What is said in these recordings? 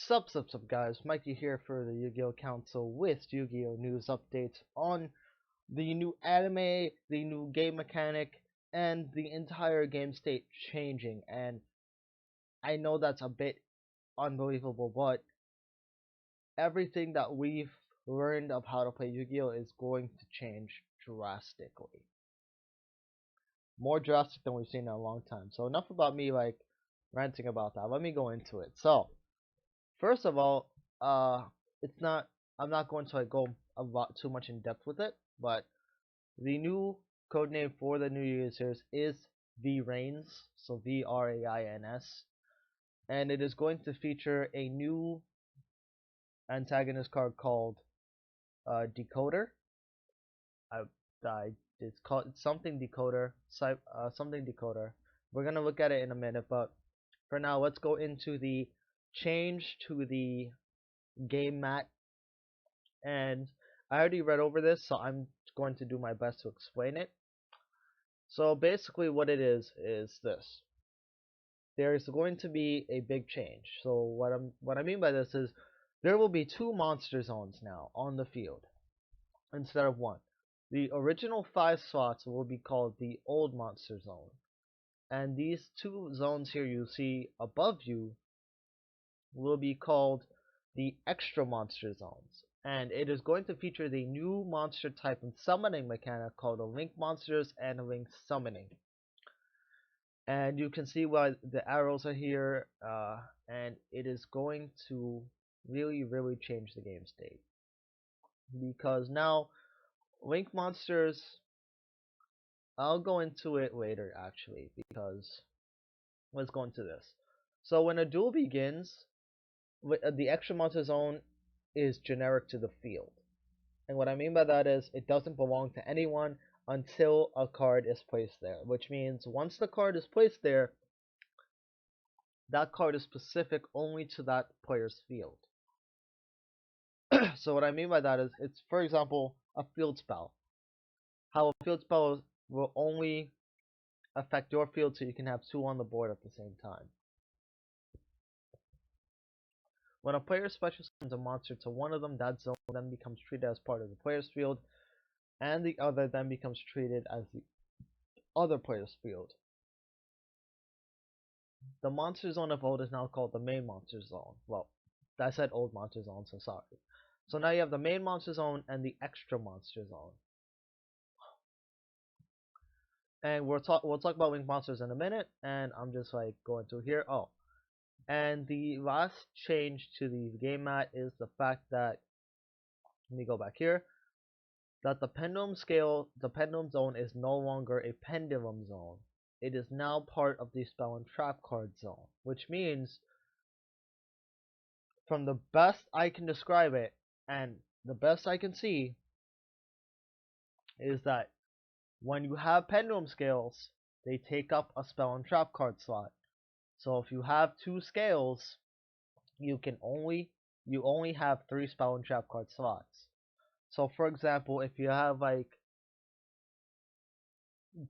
Sup guys, Mikey here for the Yu-Gi-Oh! Council with Yu-Gi-Oh! News updates on the new anime, the new game mechanic, and the entire game state changing. And I know that's a bit unbelievable, but everything that we've learned of how to play Yu-Gi-Oh! Is going to change drastically. More drastic than we've seen in a long time. So enough about me ranting about that. Let me go into it. So first of all, it's not. I'm not going to go a lot too much in depth with it, but the new codename for the new users is VRAINS, so VRAINS, and it is going to feature a new antagonist card called Decoder. It's called something Decoder, something Decoder. We're gonna look at it in a minute, but for now, let's go into the change to the game mat. And I already read over this, so I'm going to do my best to explain it. So basically what it is this. There is going to be a big change. So what I mean by this is there will be 2 monster zones now on the field instead of 1. The original 5 slots will be called the old monster zone. And these 2 zones here you see above you will be called the extra monster zones, and it is going to feature the new monster type and summoning mechanic called a link monsters and a link summoning. And you can see why the arrows are here, and it is going to really change the game state, because now link monsters, I'll go into it later actually, because let's go into this. So when a duel begins, the extra monster zone is generic to the field. And what I mean by that is it doesn't belong to anyone until a card is placed there. Which means once the card is placed there, that card is specific only to that player's field. So what I mean by that is it's, for example, a field spell. How a field spell will only affect your field, so you can have 2 on the board at the same time. When a player special summons a monster to one of them, that zone then becomes treated as part of the player's field, and the other then becomes treated as the other player's field. The monster zone of old is now called the main monster zone. Well, I said old monster zone, so sorry. So now you have the main monster zone and the extra monster zone. And we'll talk about link monsters in a minute, and I'm just going to here. Oh, and the last change to the game mat is the fact that, let me go back here, that the pendulum zone is no longer a pendulum zone. It is now part of the spell and trap card zone, which means, from the best I can describe it and the best I can see, is that when you have pendulum scales, they take up a spell and trap card slot. So if you have 2 scales, you only have 3 spell and trap card slots. So for example, if you have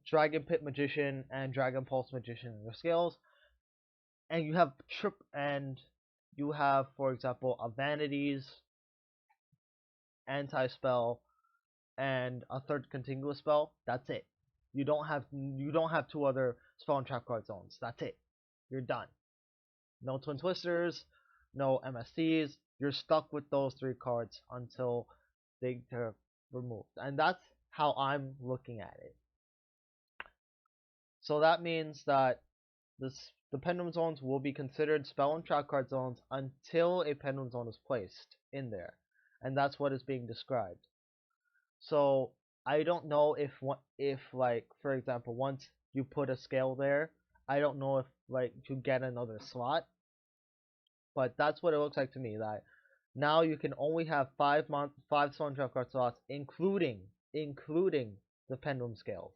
Dragon Pit Magician and Dragon Pulse Magician in your scales, and you have for example a Vanities, anti-spell, and a third contiguous spell, that's it. You don't have 2 other spell and trap card zones. That's it. You're done. No Twin Twisters, no MSTs. You're stuck with those 3 cards until they're removed. And that's how I'm looking at it. So that means that the pendulum zones will be considered spell and trap card zones until a pendulum zone is placed in there. And that's what is being described. So I don't know if for example, once you put a scale there, I don't know if you get another slot, but that's what it looks like to me. That now you can only have 5 spell and trap card slots, including the pendulum scales.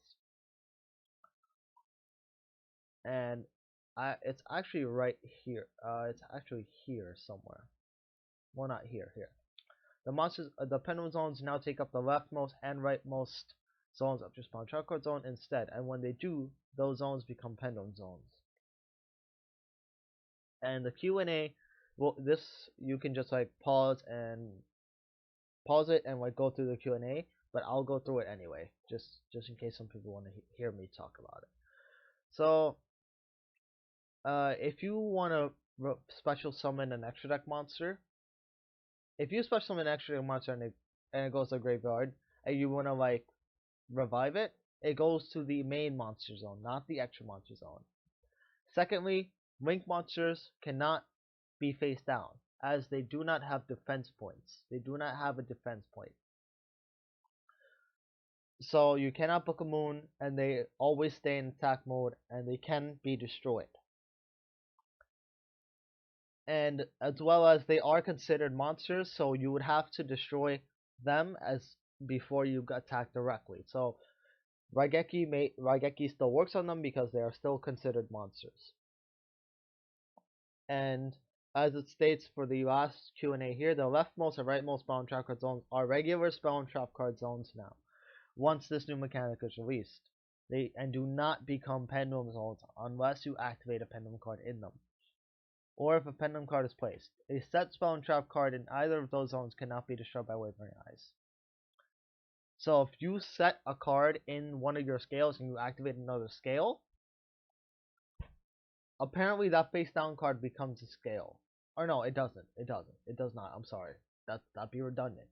And it's actually right here. It's actually here somewhere. Well, not here. Here. The pendulum zones now take up the leftmost and rightmost zones of your spawn trap card zone instead, and when they do, those zones become pendulum zones. And the Q&A well, this you can just like pause it and like go through the Q&A, but I'll go through it anyway, just in case some people want to hear me talk about it. So, if you want to special summon an extra deck monster, if you special summon an extra deck monster and it goes to the graveyard, and you want to like revive it, it goes to the main monster zone, not the extra monster zone. Secondly, link monsters cannot be face down, as they do not have defense points. They do not have a defense point. So you cannot book a moon, and they always stay in attack mode, and they can be destroyed. And as well as they are considered monsters, so you would have to destroy them as before you attack directly. So Raigeki still works on them because they are still considered monsters. And as it states for the last Q&A here, the leftmost and rightmost spell and trap card zones are regular spell and trap card zones now, once this new mechanic is released. They do not become pendulum zones unless you activate a pendulum card in them, or if a pendulum card is placed. A set spell and trap card in either of those zones cannot be destroyed by Wavering Eyes. So if you set a card in one of your scales and you activate another scale, apparently that face down card becomes a scale. Or no, it doesn't. It doesn't. It does not. I'm sorry. That'd be redundant.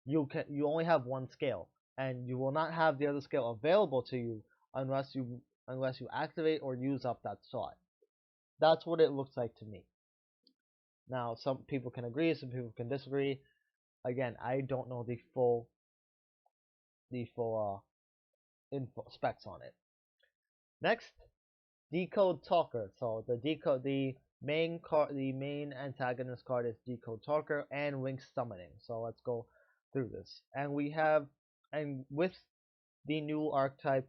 You only have one scale, and you will not have the other scale available to you unless you activate or use up that slot. That's what it looks like to me. Now, some people can agree, some people can disagree. Again, I don't know the full info specs on it. Next, Decode Talker. So the main antagonist card is Decode Talker and Link Summoning. So let's go through this. And with the new archetype,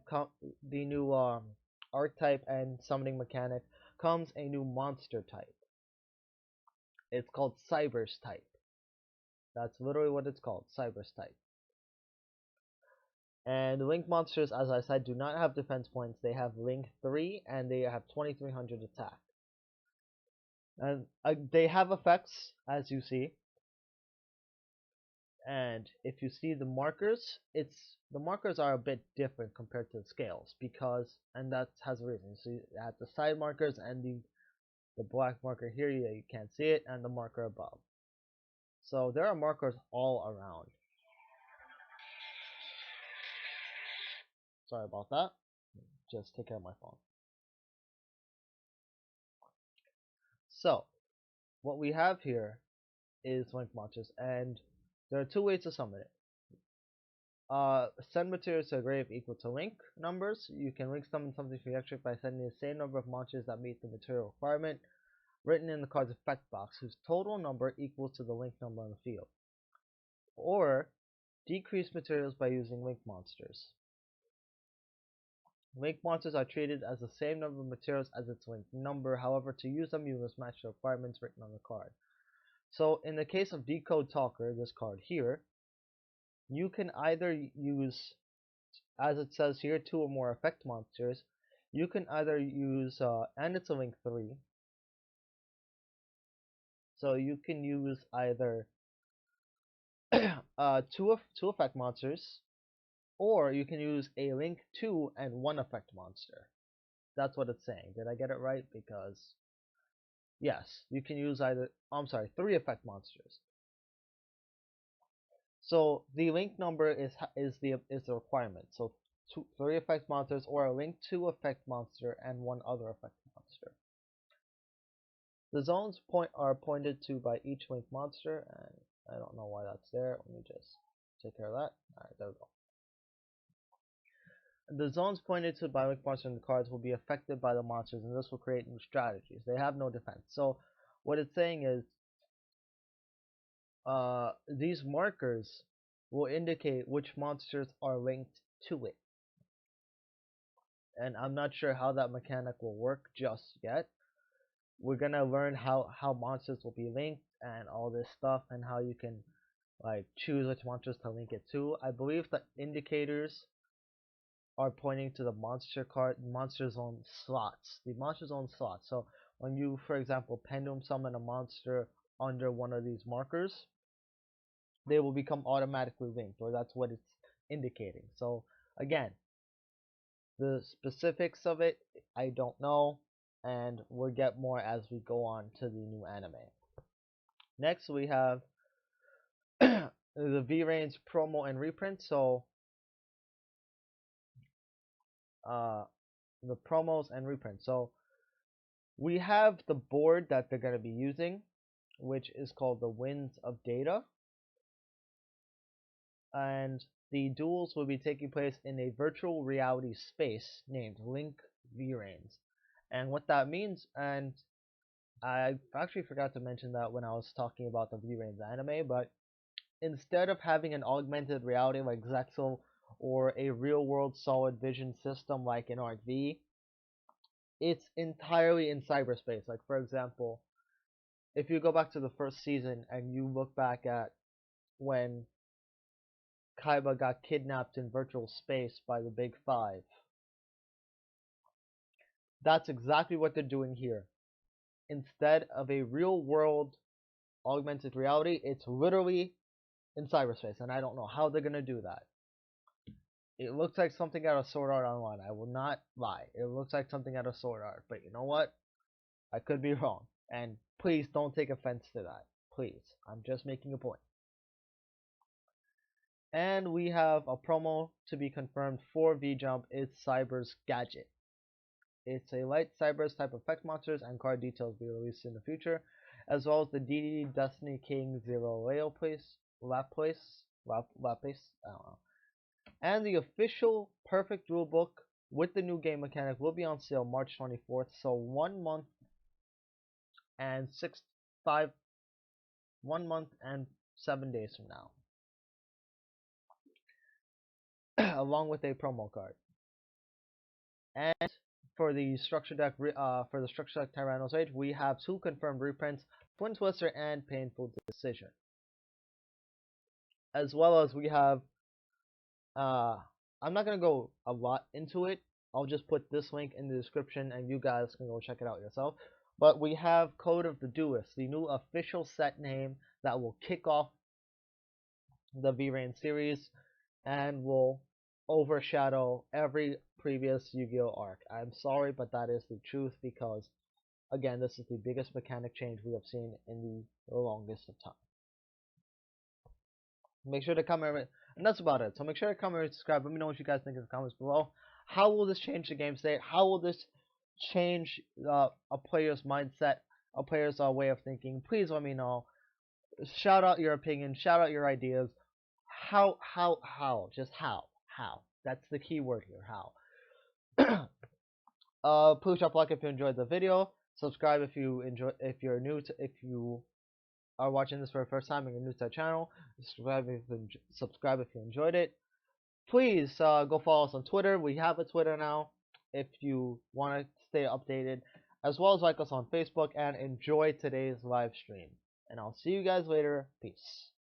archetype and summoning mechanic comes a new monster type. It's called Cyber's type. That's literally what it's called, Cyber's type. And Link monsters, as I said, do not have defense points. They have Link 3 and they have 2300 attack. And they have effects, as you see. And if you see the markers, the markers are a bit different compared to the scales and that has a reason. You see at the side markers and the black marker here, you can't see it, and the marker above. So there are markers all around. Sorry about that. Just take care of my phone. So, what we have here is Link monsters, and there are two ways to summon it. Send materials to a grave equal to link numbers. You can link summon something for your trick by sending the same number of monsters that meet the material requirement written in the card's effect box, whose total number equals to the link number on the field. Or decrease materials by using link monsters. Link monsters are treated as the same number of materials as its link number. However, to use them, you must match the requirements written on the card. So, in the case of Decode Talker, this card here, you can either use, as it says here, 2 or more effect monsters. You can either use, and it's a link 3, so you can use either two effect monsters, or you can use a link 2 and 1 effect monster. That's what it's saying. Did I get it right? Because yes, you can use either, 3 effect monsters. So the link number is the requirement. So 3 effect monsters, or a link 2 effect monster and 1 other effect monster. The zones are pointed to by each link monster, and I don't know why that's there. Let me just take care of that. Alright, there we go. The zones pointed to by link monsters in the cards will be affected by the monsters, and this will create new strategies. They have no defense. So what it's saying is, these markers will indicate which monsters are linked to it. And I'm not sure how that mechanic will work just yet. We're gonna learn how monsters will be linked and all this stuff, and how you can like choose which monsters to link it to. I believe the indicators are pointing to the monster zone slots. The monster zone slots. So when you, for example, pendulum summon a monster under one of these markers, they will become automatically linked, or that's what it's indicating. So again, the specifics of it, I don't know, and we'll get more as we go on to the new anime. Next, we have the V-Rains promo and reprint. So, the promos and reprints. So, we have the board that they're going to be using, which is called the Winds of Data. And the duels will be taking place in a virtual reality space named Link V-Rains. And what that means, and I actually forgot to mention that when I was talking about the V-Rains anime, but instead of having an augmented reality like Zexal or a real-world solid vision system like in Arc V, it's entirely in cyberspace. Like, for example, if you go back to the first season and you look back at when Kaiba got kidnapped in virtual space by the Big Five, that's exactly what they're doing here. Instead of a real-world augmented reality, it's literally in cyberspace, and I don't know how they're gonna do that. It looks like something out of Sword Art Online. I will not lie. It looks like something out of Sword Art, but you know what? I could be wrong. And please don't take offense to that. Please. I'm just making a point. And we have a promo to be confirmed for V-Jump. It's Cyber's Gadget. It's a light Cyber's type of effect monsters, and card details will be released in the future, as well as the DDD Destiny King Zero Laplace, I don't know. And the official Perfect Rulebook with the new game mechanic will be on sale March 24th. So 1 month and 1 month and 7 days from now, along with a promo card. And for the structure deck, Tyranno's Age, we have 2 confirmed reprints: Twin Twister and Painful Decision. As well as we have, I'm not gonna go a lot into it. I'll just put this link in the description, and you guys can go check it out yourself. But we have Code of the Duelist, the new official set name that will kick off the V-Rain series and will overshadow every previous Yu-Gi-Oh arc. I'm sorry, but that is the truth, because again, this is the biggest mechanic change we have seen in the longest of time. Make sure to comment, and that's about it. So make sure to comment and subscribe. Let me know what you guys think in the comments below. How will this change the game state? How will this change a player's mindset, a player's way of thinking? Please let me know. Shout out your opinion. Shout out your ideas. How? Just how? How? That's the key word here. How? Please drop a like if you enjoyed the video. Subscribe if you if you are watching this for the first time and you're new to the channel. Subscribe if you enjoyed it. Please go follow us on Twitter. We have a Twitter now if you want to stay updated, as well as like us on Facebook, and enjoy today's live stream. And I'll see you guys later. Peace.